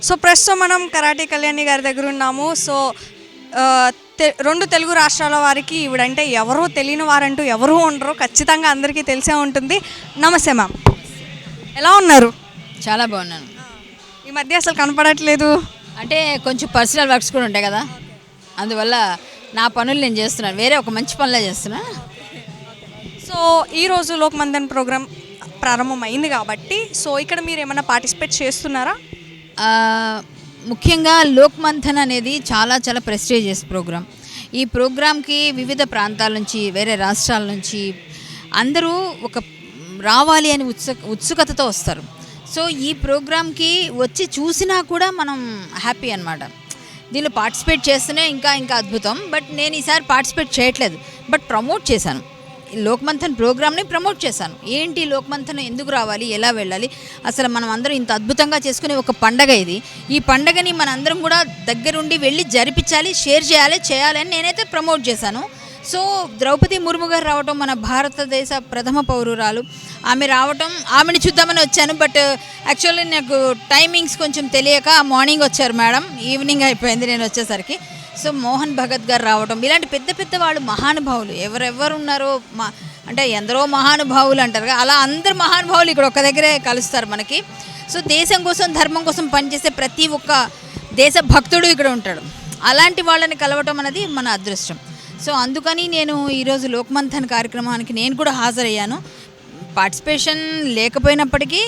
So ప్రస్తుతం మనం karate Kalyani గారి దగ్గర ఉన్నాము. సో రెండు తెలుగు రాష్ట్రాల వారికి ఈవిడంటే ఎవరో తెలియని వారంటూ ఎవరూ ఉండరు, ఖచ్చితంగా అందరికీ తెలిసే ఉంటుంది. నమస్తే మ్యామ్, ఎలా ఉన్నారు? చాలా బాగున్నాను. ఈ మధ్య అసలు కనపడట్లేదు. అంటే కొంచెం పర్సనల్ వర్క్స్ కూడా ఉంటాయి కదా, అందువల్ల నా పనులు నేను చేస్తున్నాను, వేరే ఒక మంచి పనులే చేస్తున్నా. సో ఈరోజు లోక్మంథన్ ప్రోగ్రామ్ ప్రారంభమైంది కాబట్టి సో ఇక్కడ మీరు ఏమైనా పార్టిసిపేట్ చేస్తున్నారా? ముఖ్యంగా లోక్మంథన్ అనేది చాలా చాలా ప్రెస్టీజియస్ ప్రోగ్రామ్. ఈ ప్రోగ్రామ్కి వివిధ ప్రాంతాల నుంచి, వేరే రాష్ట్రాల నుంచి అందరూ ఒక రావాలి అని ఉత్సుకతతో వస్తారు. సో ఈ ప్రోగ్రామ్కి వచ్చి చూసినా కూడా మనం హ్యాపీ అన్నమాట. దీనిలో పార్టిసిపేట్ చేస్తేనే ఇంకా ఇంకా అద్భుతం. బట్ నేను ఈసారి పార్టిసిపేట్ చేయట్లేదు, బట్ ప్రమోట్ చేశాను. లోక్మంథన్ ప్రోగ్రామ్ని ప్రమోట్ చేశాను. ఏంటి లోక్మంథన్ ఎందుకు రావాలి, ఎలా వెళ్ళాలి, అసలు మనం అందరం ఇంత అద్భుతంగా చేసుకునే ఒక పండగ ఇది. ఈ పండగని మన అందరం కూడా దగ్గరుండి వెళ్ళి జరిపించాలి, షేర్ చేయాలి అని నేనైతే ప్రమోట్ చేశాను. సో ద్రౌపది ముర్ము గారు రావటం, మన భారతదేశ ప్రథమ పౌరురాలు, ఆమె రావటం, ఆమెను చూద్దామని వచ్చాను. బట్ యాక్చువల్లీ నాకు టైమింగ్స్ కొంచెం తెలియక మార్నింగ్ వచ్చారు మేడం, ఈవినింగ్ అయిపోయింది నేను వచ్చేసరికి. సో మోహన్ భగత్ గారు రావటం, ఇలాంటి పెద్ద పెద్ద వాళ్ళు మహానుభావులు ఎవరెవరు ఉన్నారో అంటే ఎందరో మహానుభావులు అంటారు కదా, అలా అందరు మహానుభావులు ఇక్కడ ఒక్క దగ్గరే కలుస్తారు మనకి. సో దేశం కోసం, ధర్మం కోసం పనిచేసే ప్రతి ఒక్క దేశ భక్తుడు ఇక్కడ ఉంటాడు. అలాంటి వాళ్ళని కలవటం అనేది మన అదృష్టం. సో అందుకని నేను ఈరోజు లోక్మంథన్ కార్యక్రమానికి నేను కూడా హాజరయ్యాను. పార్టిసిపేషన్ లేకపోయినప్పటికీ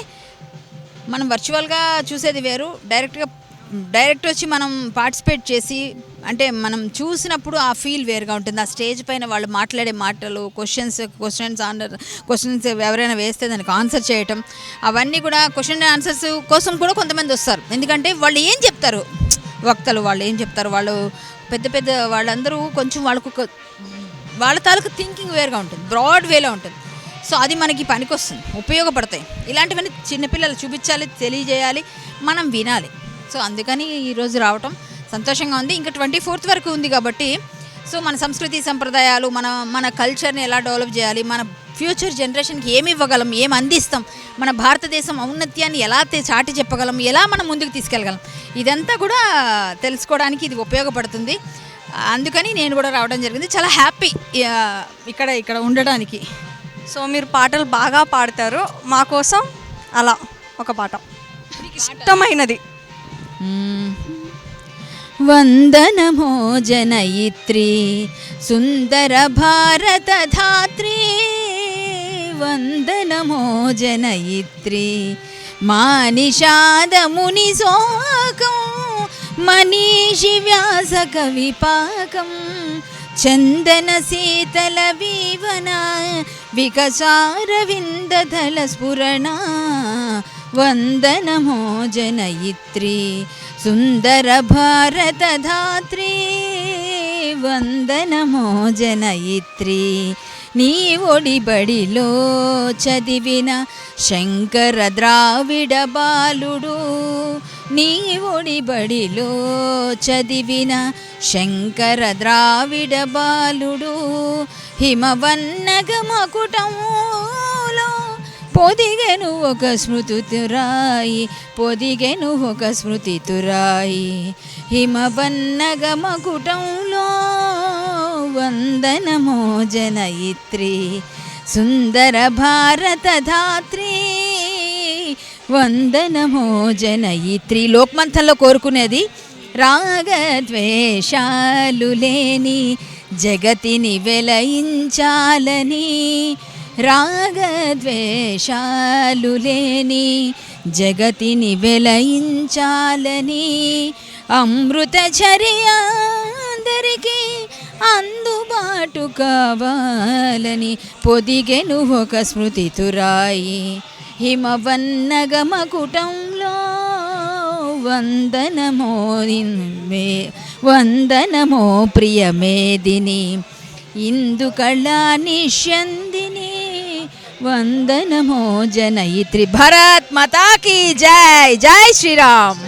మనం వర్చువల్గా చూసేది వేరు, డైరెక్ట్ వచ్చి మనం పార్టిసిపేట్ చేసి అంటే మనం చూసినప్పుడు ఆ ఫీల్ వేరుగా ఉంటుంది. ఆ స్టేజ్ పైన వాళ్ళు మాట్లాడే మాటలు, క్వశ్చన్స్ ఎవరైనా వేస్తే దానికి ఆన్సర్ చేయటం, అవన్నీ కూడా క్వశ్చన్ ఆన్సర్స్ కోసం కూడా కొంతమంది వస్తారు. ఎందుకంటే వాళ్ళు ఏం చెప్తారు, వక్తలు వాళ్ళు ఏం చెప్తారు, వాళ్ళు పెద్ద వాళ్ళందరూ కొంచెం వాళ్ళ తాలూకు థింకింగ్ వేరుగా ఉంటుంది, బ్రాడ్ వేలో ఉంటుంది. సో అది మనకి పనికొస్తుంది, ఉపయోగపడతాయి. ఇలాంటివన్నీ చిన్నపిల్లలు చూపించాలి, తెలియజేయాలి, మనం వినాలి. సో అందుకని ఈరోజు రావటం సంతోషంగా ఉంది. ఇంకా 24th వరకు ఉంది కాబట్టి సో మన సంస్కృతి సంప్రదాయాలు, మన కల్చర్ని ఎలా డెవలప్ చేయాలి, మన ఫ్యూచర్ జనరేషన్కి ఏమి ఇవ్వగలం, ఏమి అందిస్తాం, మన భారతదేశం ఔన్నత్యాన్ని ఎలా చాటి చెప్పగలం, ఎలా మనం ముందుకు తీసుకెళ్ళగలం, ఇదంతా కూడా తెలుసుకోవడానికి ఇది ఉపయోగపడుతుంది. అందుకని నేను కూడా రావడం జరిగింది. చాలా హ్యాపీ ఇక్కడ ఉండడానికి. సో మీరు పాటలు బాగా పాడతారు, మా కోసం అలా ఒక పాట మీకు ఇష్టమైనది. వందనమో జనయిత్రి సుందర భారత ధాత్రి, వందనమో జనయిత్రి మానిషాద ముని శోకం, మనీషి వ్యాస కవిపాకం, చందన శీతల వీవన వికసారవిందధల స్ఫురణ, వందనమో జనయిత్రి సుందర భారత ధాత్రి, వందనమో జనయిత్రి. నీ ఒడిబడిలో చదివిన శంకర ద్రావిడ బాలుడు, నీ ఒడిబడిలో చదివిన శంకర ద్రావిడ బాలుడు, హిమవన్నగ మకుటములో పొదిగెను ఒక స్మృతితురాయి, పొదిగెను ఒక స్మృతితురాయి, హిమవన్నగ మకుటంలో, వందనమో జనయిత్రి సుందర భారత ధాత్రి, వందనమో జనయిత్రి. లోక్మంథన్లో కోరుకునేది రాగద్వేషాలు లేని జగతిని వెలయించాలని, రాగద్వేషాలు లేని జగతిని వెలయించాలని, అమృతచర్య అందరికీ అందుబాటు కావాలని, పొదిగెను ఒక స్మృతితురాయి, హిమవన్నగ మకుటంలో, వందనమో ప్రియమేదిని ఇందుకళా నిష్యందిని, వందనమో జనయిత్రి. భారత్ మాతా కీ జై, జై శ్రీరామ్.